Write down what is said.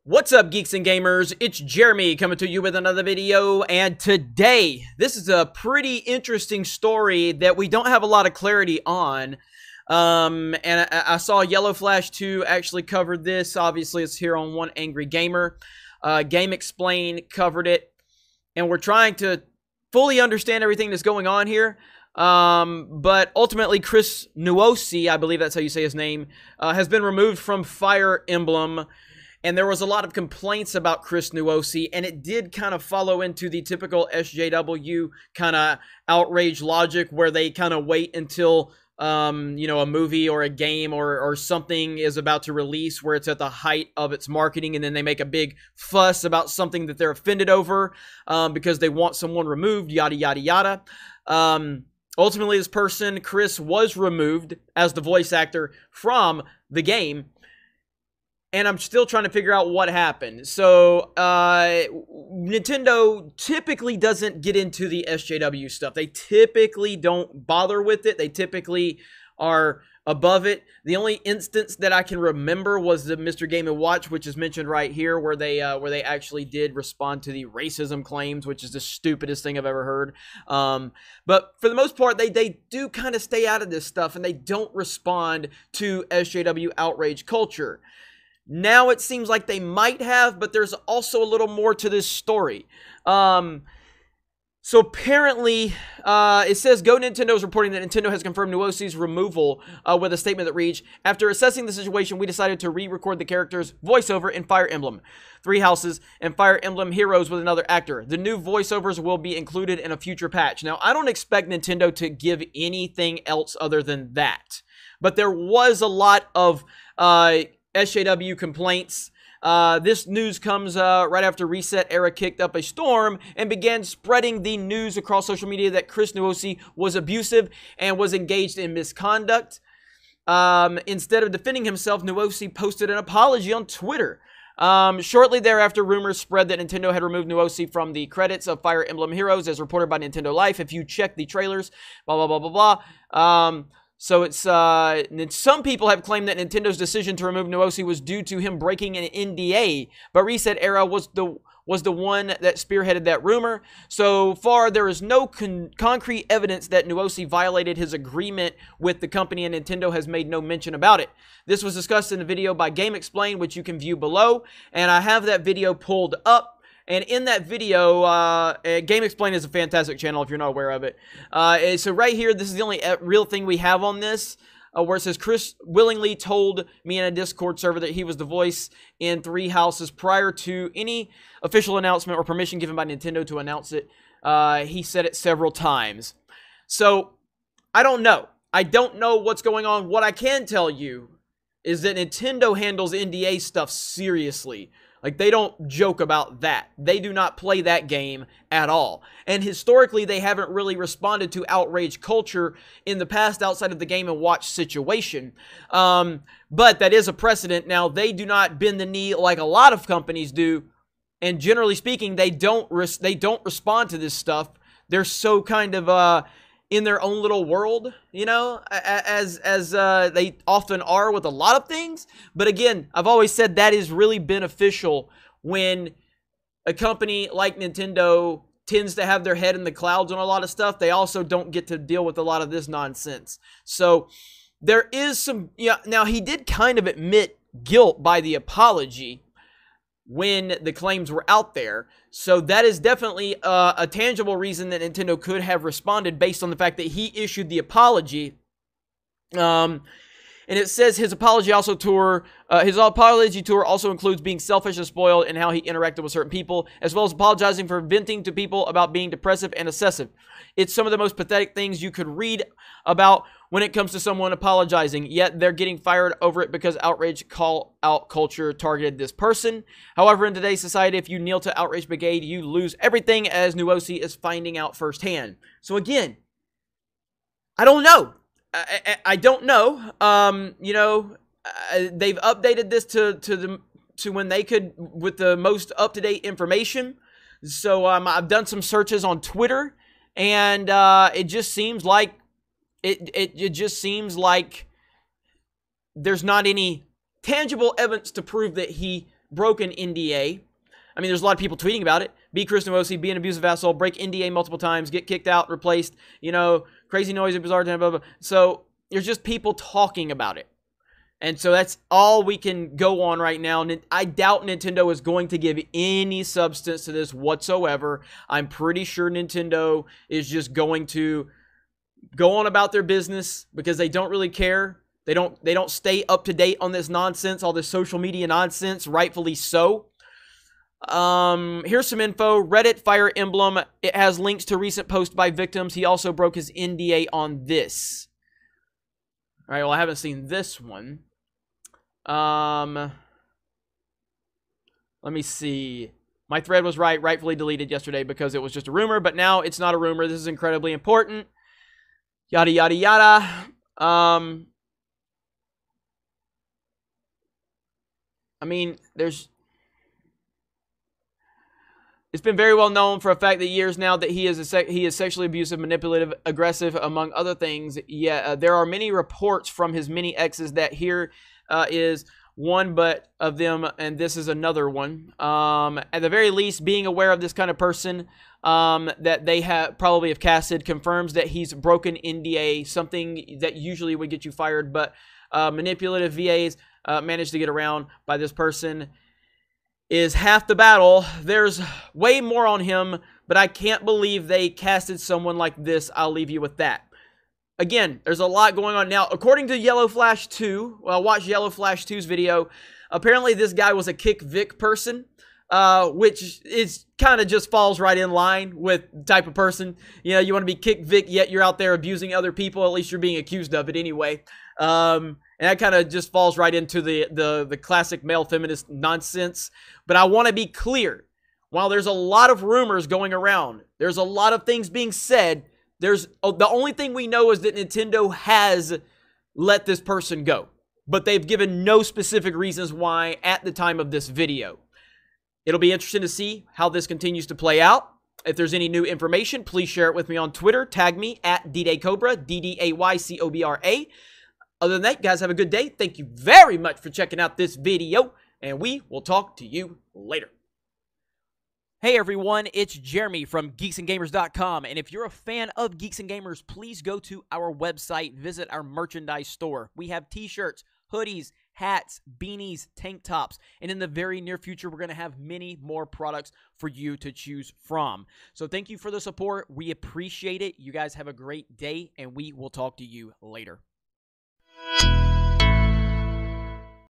What's up, geeks and gamers? It's Jeremy coming to you with another video, and today, this is a pretty interesting story that we don't have a lot of clarity on. And I saw Yellow Flash 2 actually covered this. Obviously, it's here on One Angry Gamer. Game Explain covered it, and we're trying to fully understand everything that's going on here. But ultimately, Chris Nuosi, I believe that's how you say his name, has been removed from Fire Emblem. And there was a lot of complaints about Chris Nuosi, and it did kind of follow into the typical SJW kind of outrage logic where they kind of wait until, you know, a movie or a game or something is about to release where it's at the height of its marketing, and then they make a big fuss about something that they're offended over because they want someone removed, yada, yada, yada. Ultimately, this person, Chris, was removed as the voice actor from the game. And I'm still trying to figure out what happened. So, Nintendo typically doesn't get into the SJW stuff. They typically don't bother with it. They typically are above it. The only instance that I can remember was the Mr. Game & Watch, which is mentioned right here, where they actually did respond to the racism claims, which is the stupidest thing I've ever heard. But for the most part, they do kind of stay out of this stuff, and they don't respond to SJW outrage culture. Now it seems like they might have, but there's also a little more to this story. So apparently, it says, Go Nintendo is reporting that Nintendo has confirmed Nuosi's removal with a statement that reads, after assessing the situation, we decided to re-record the character's voiceover in Fire Emblem, Three Houses, and Fire Emblem Heroes with another actor. The new voiceovers will be included in a future patch. Now, I don't expect Nintendo to give anything else other than that. But there was a lot of SJW complaints. This news comes right after Reset Era kicked up a storm and began spreading the news across social media that Chris Nuosi was abusive and was engaged in misconduct. Instead of defending himself, Nuosi posted an apology on Twitter. Shortly thereafter, rumors spread that Nintendo had removed Nuosi from the credits of Fire Emblem Heroes, as reported by Nintendo Life. If you check the trailers, blah, blah, blah, blah, blah. So it's, some people have claimed that Nintendo's decision to remove Nuosi was due to him breaking an NDA, but Reset Era was the one that spearheaded that rumor. So far, there is no concrete evidence that Nuosi violated his agreement with the company, and Nintendo has made no mention about it. This was discussed in a video by Game Explain, which you can view below, and I have that video pulled up. And in that video, Game Explain is a fantastic channel if you're not aware of it. So right here, this is the only real thing we have on this, where it says, Chris willingly told me in a Discord server that he was the voice in Three Houses prior to any official announcement or permission given by Nintendo to announce it. He said it several times. So, I don't know. I don't know what's going on. What I can tell you is that Nintendo handles NDA stuff seriously. Like, they don't joke about that. They do not play that game at all. And historically, they haven't really responded to outrage culture in the past outside of the Game & Watch situation. But that is a precedent. Now, they do not bend the knee like a lot of companies do. And generally speaking, they don't respond to this stuff. They're so kind of in their own little world, you know, as they often are with a lot of things. But again, I've always said that is really beneficial when a company like Nintendo tends to have their head in the clouds on a lot of stuff. They also don't get to deal with a lot of this nonsense. So there is some, yeah. Now, he did kind of admit guilt by the apology when the claims were out there. So that is definitely a tangible reason that Nintendo could have responded based on the fact that he issued the apology. And it says his apology tour also includes being selfish and spoiled and how he interacted with certain people, as well as apologizing for venting to people about being depressive and obsessive. It's some of the most pathetic things you could read about when it comes to someone apologizing, yet they're getting fired over it because outrage call-out culture targeted this person. However, in today's society, if you kneel to outrage brigade, you lose everything, as Nuosi is finding out firsthand. So again, I don't know. I don't know. You know, they've updated this to when they could with the most up-to-date information. So I've done some searches on Twitter, and it just seems like it just seems like there's not any tangible evidence to prove that he broke an NDA. I mean, there's a lot of people tweeting about it. Be Chris Nwosi, be an abusive asshole, break NDA multiple times, get kicked out, replaced, you know, crazy noisy, bizarre, blah, blah, blah. So there's just people talking about it. And so that's all we can go on right now. And I doubt Nintendo is going to give any substance to this whatsoever. I'm pretty sure Nintendo is just going to go on about their business because they don't really care. They don't stay up to date on this nonsense, all this social media nonsense, rightfully so. Here's some info. Reddit Fire Emblem. It has links to recent posts by victims. He also broke his NDA on this. All right, well, I haven't seen this one. Let me see. My thread was rightfully deleted yesterday because it was just a rumor, but now it's not a rumor. This is incredibly important. Yada, yada, yada. I mean, it's been very well known for a fact that years now that he is sexually abusive, manipulative, aggressive, among other things. Yeah, there are many reports from his many exes that here is one but of them, and this is another one. At the very least, being aware of this kind of person that they probably have casted confirms that he's broken NDA, something that usually would get you fired, but manipulative VAs managed to get around by this person is half the battle. There's way more on him, but I can't believe they casted someone like this. I'll leave you with that. Again, there's a lot going on. Now, according to Yellow Flash 2, well, watch Yellow Flash 2's video, apparently this guy was a Kick Vic person, which is kind of just falls right in line with the type of person. You know, you want to be Kick Vic, yet you're out there abusing other people. At least you're being accused of it anyway. And that kind of just falls right into the classic male feminist nonsense. But I want to be clear. While there's a lot of rumors going around, there's a lot of things being said, the only thing we know is that Nintendo has let this person go. But they've given no specific reasons why at the time of this video. It'll be interesting to see how this continues to play out. If there's any new information, please share it with me on Twitter. Tag me at DDayCobra, DDAYCOBRA. Other than that, guys, have a good day. Thank you very much for checking out this video, and we will talk to you later. Hey everyone, it's Jeremy from geeksandgamers.com, and if you're a fan of Geeks and Gamers, please go to our website, visit our merchandise store. We have t-shirts, hoodies, hats, beanies, tank tops, and in the very near future, we're going to have many more products for you to choose from. So thank you for the support. We appreciate it. You guys have a great day, and we will talk to you later.